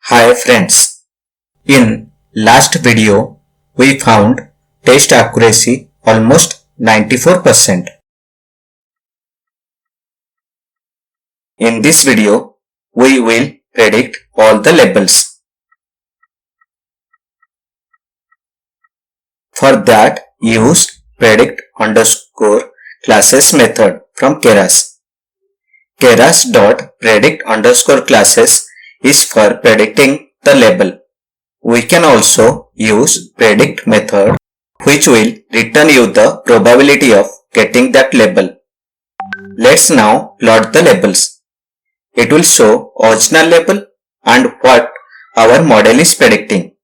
Hi friends, in last video we found test accuracy almost 94%. In this video we will predict all the labels. For that use predict underscore classes method from Keras. Keras.predict underscore classes is for predicting the label. We can also use predict method which will return you the probability of getting that label. Let's now plot the labels. It will show original label and what our model is predicting.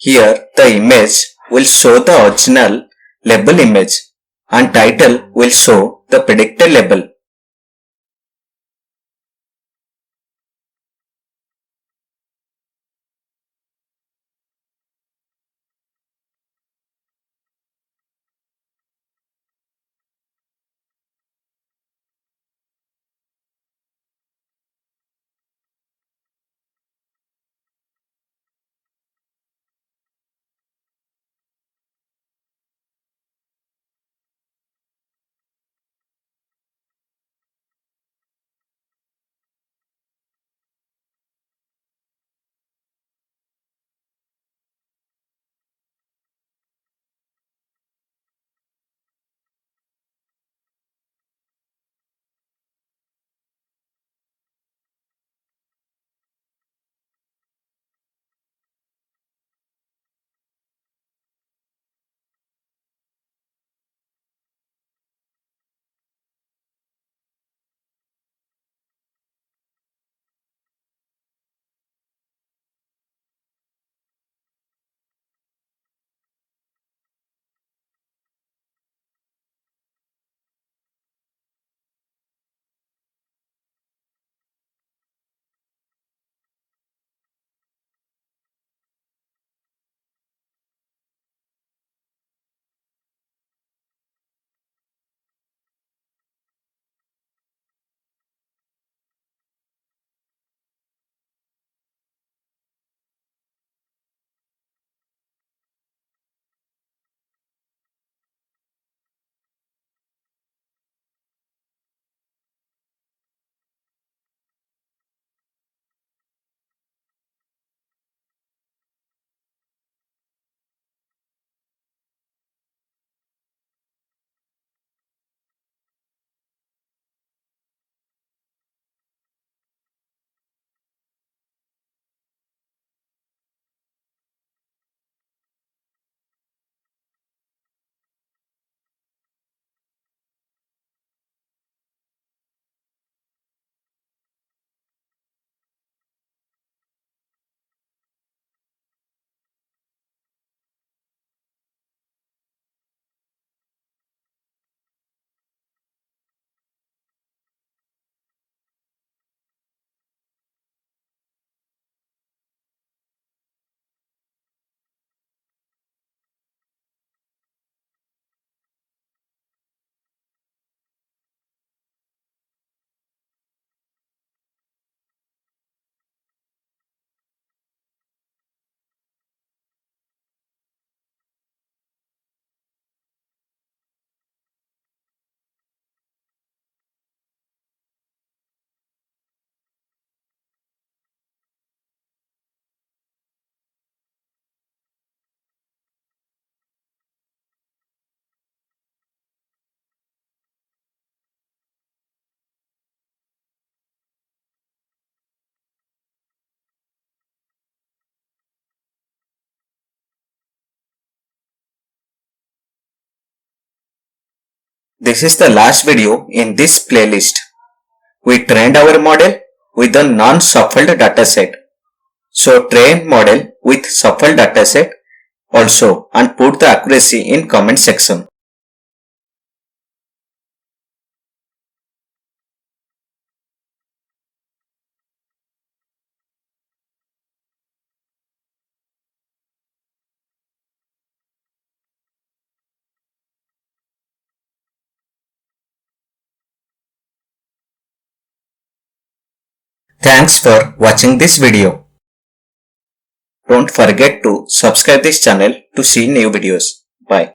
Here the image will show the original label image and title will show the predicted label. This is the last video in this playlist. We trained our model with a non-shuffled dataset. So train model with shuffled dataset also and put the accuracy in comment section. Thanks for watching this video. Don't forget to subscribe this channel to see new videos. Bye.